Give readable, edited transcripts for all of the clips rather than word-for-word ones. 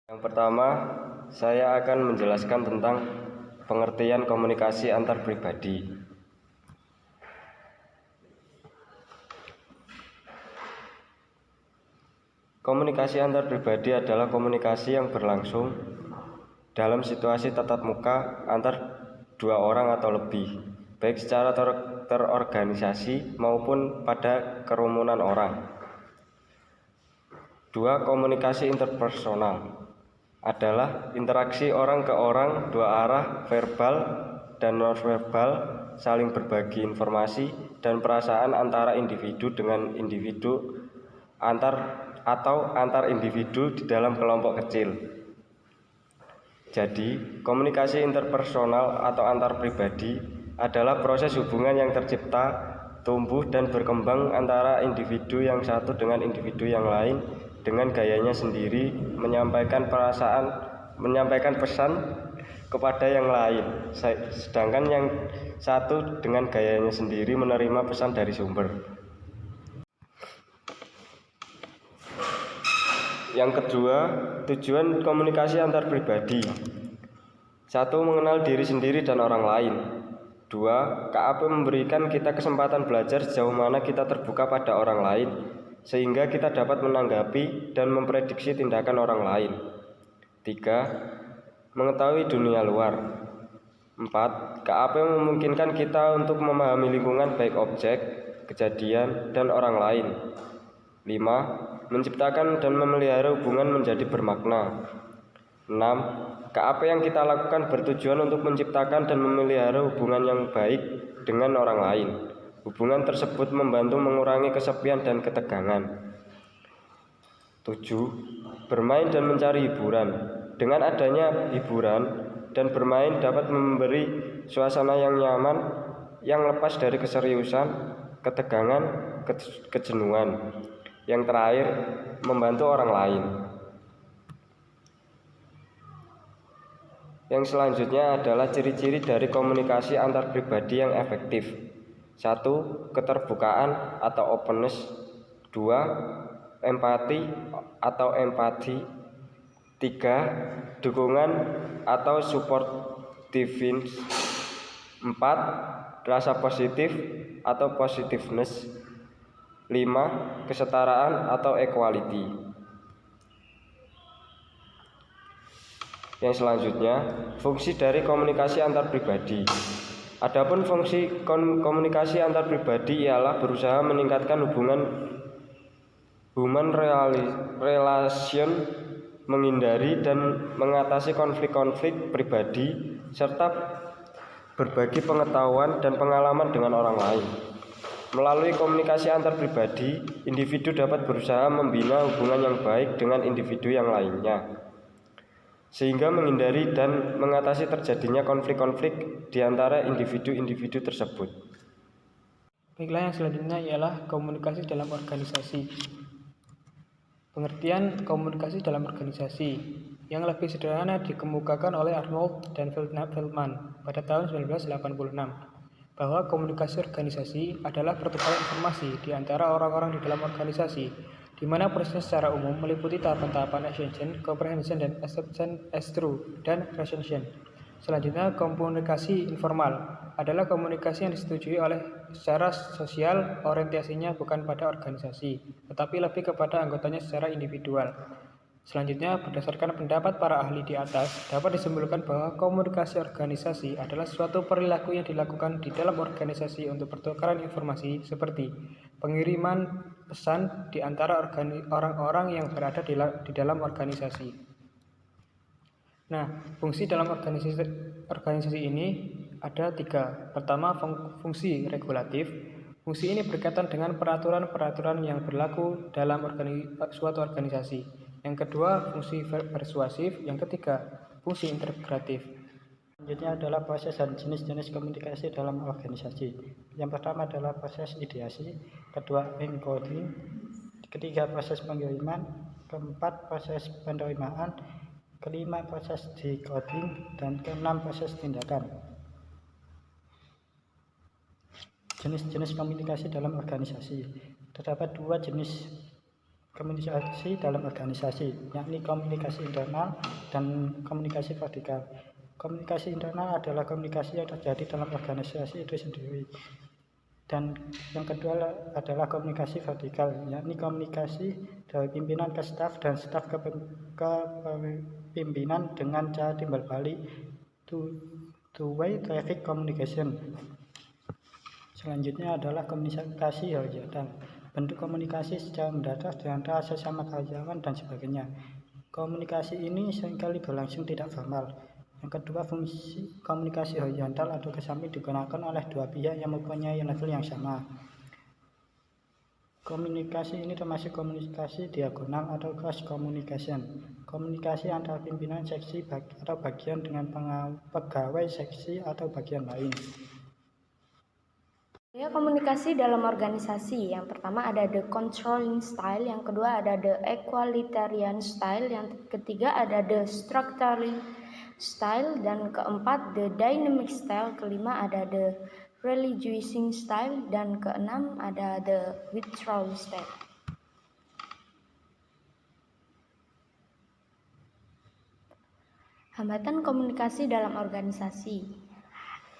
Yang pertama, saya akan menjelaskan tentang pengertian komunikasi antar pribadi. Komunikasi antar pribadi adalah komunikasi yang berlangsung dalam situasi tatap muka antar dua orang atau lebih, baik secara terorganisasi maupun pada kerumunan orang. 2. Komunikasi interpersonal adalah interaksi orang ke orang, dua arah, verbal dan nonverbal, saling berbagi informasi dan perasaan antara individu dengan individu, antar individu di dalam kelompok kecil. Jadi, komunikasi interpersonal atau antar pribadi adalah proses hubungan yang tercipta, tumbuh dan berkembang antara individu yang satu dengan individu yang lain dengan gayanya sendiri, menyampaikan pesan kepada yang lain, sedangkan yang satu dengan gayanya sendiri menerima pesan dari sumber. Yang kedua, tujuan komunikasi antar pribadi. 1. Mengenal diri sendiri dan orang lain. 2. KAP memberikan kita kesempatan belajar sejauh mana kita terbuka pada orang lain, sehingga kita dapat menanggapi dan memprediksi tindakan orang lain. 3. Mengetahui dunia luar. 4. KAP memungkinkan kita untuk memahami lingkungan baik objek, kejadian, dan orang lain. 5. Menciptakan dan memelihara hubungan menjadi bermakna. 6. KAP yang kita lakukan bertujuan untuk menciptakan dan memelihara hubungan yang baik dengan orang lain. Hubungan tersebut membantu mengurangi kesepian dan ketegangan. 7. Bermain dan mencari hiburan. Dengan adanya hiburan dan bermain dapat memberi suasana yang nyaman, yang lepas dari keseriusan, ketegangan, kejenuhan. Yang terakhir, membantu orang lain. Yang selanjutnya adalah ciri-ciri dari komunikasi antar pribadi yang efektif. 1. Keterbukaan atau openness. 2. Empati atau empati. 3. Dukungan atau supportiveness. 4. Rasa positif atau positiveness. 5. Kesetaraan atau equality. Yang selanjutnya, fungsi dari komunikasi antar pribadi. Adapun fungsi komunikasi antar pribadi ialah berusaha meningkatkan hubungan human relation, menghindari dan mengatasi konflik-konflik pribadi, serta berbagi pengetahuan dan pengalaman dengan orang lain. Melalui komunikasi antar pribadi, individu dapat berusaha membina hubungan yang baik dengan individu yang lainnya, sehingga menghindari dan mengatasi terjadinya konflik-konflik di antara individu-individu tersebut. Baiklah, yang selanjutnya ialah komunikasi dalam organisasi. Pengertian komunikasi dalam organisasi yang lebih sederhana dikemukakan oleh Arnold dan Feldman pada tahun 1986. Bahwa komunikasi organisasi adalah pertukaran informasi di antara orang-orang di dalam organisasi, di mana prosesnya secara umum meliputi tahapan-tahapan ascension, comprehension, dan acceptance as true, dan recension. Selanjutnya, komunikasi informal adalah komunikasi yang disetujui oleh secara sosial, orientasinya bukan pada organisasi, tetapi lebih kepada anggotanya secara individual. Selanjutnya, berdasarkan pendapat para ahli di atas, dapat disimpulkan bahwa komunikasi organisasi adalah suatu perilaku yang dilakukan di dalam organisasi untuk pertukaran informasi seperti pengiriman pesan di antara orang-orang yang berada di dalam organisasi. Nah, fungsi dalam organisasi ini ada 3. Pertama, fungsi regulatif. Fungsi ini berkaitan dengan peraturan-peraturan yang berlaku dalam suatu organisasi. Yang kedua, fungsi persuasif. Yang ketiga, fungsi integratif. Selanjutnya adalah proses dan jenis-jenis komunikasi dalam organisasi. Yang pertama adalah proses ideasi, kedua encoding, ketiga proses pengiriman, keempat proses penerimaan, kelima proses decoding, dan keenam proses tindakan. Jenis-jenis komunikasi dalam organisasi. Terdapat 2 jenis komunikasi dalam organisasi, yakni komunikasi internal dan komunikasi vertikal. Komunikasi internal adalah komunikasi yang terjadi dalam organisasi itu sendiri. Dan yang kedua adalah komunikasi vertikal, yakni komunikasi dari pimpinan ke staf dan staf ke pimpinan dengan cara timbal balik, two-way traffic communication. Selanjutnya adalah komunikasi horizontal, bentuk komunikasi secara mendadak di antara sesama karyawan dan sebagainya. Komunikasi ini seringkali berlangsung tidak formal. Yang kedua, fungsi komunikasi horizontal atau ke samping digunakan oleh dua pihak yang mempunyai level yang sama. Komunikasi ini termasuk komunikasi diagonal atau cross communication, komunikasi antara pimpinan seksi atau bagian dengan pegawai seksi atau bagian lain. Ya, komunikasi dalam organisasi. Yang pertama ada the controlling style, yang kedua ada the equalitarian style, yang ketiga ada the structuring style, dan keempat the dynamic style, kelima ada the religiousing style, dan keenam ada the withdrawal style. Hambatan komunikasi dalam organisasi.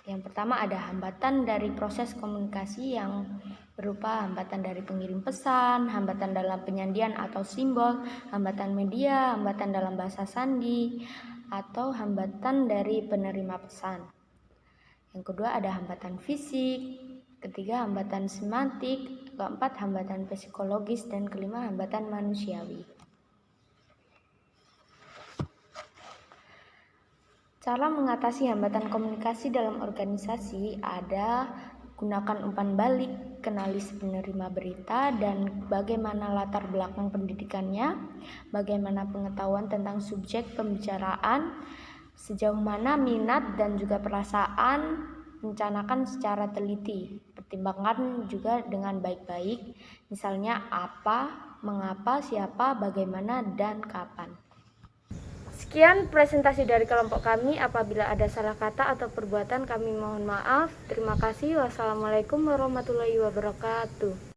Yang pertama ada hambatan dari proses komunikasi yang berupa hambatan dari pengirim pesan, hambatan dalam penyandian atau simbol, hambatan media, hambatan dalam bahasa sandi, atau hambatan dari penerima pesan. Yang kedua ada hambatan fisik, ketiga hambatan semantik, keempat hambatan psikologis, dan kelima hambatan manusiawi. Cara mengatasi hambatan komunikasi dalam organisasi ada gunakan umpan balik, kenali si penerima berita, dan bagaimana latar belakang pendidikannya, bagaimana pengetahuan tentang subjek pembicaraan, sejauh mana minat dan juga perasaan, rencanakan secara teliti, pertimbangkan juga dengan baik-baik, misalnya apa, mengapa, siapa, bagaimana, dan kapan. Sekian presentasi dari kelompok kami. Apabila ada salah kata atau perbuatan kami mohon maaf. Terima kasih. Wassalamualaikum warahmatullahi wabarakatuh.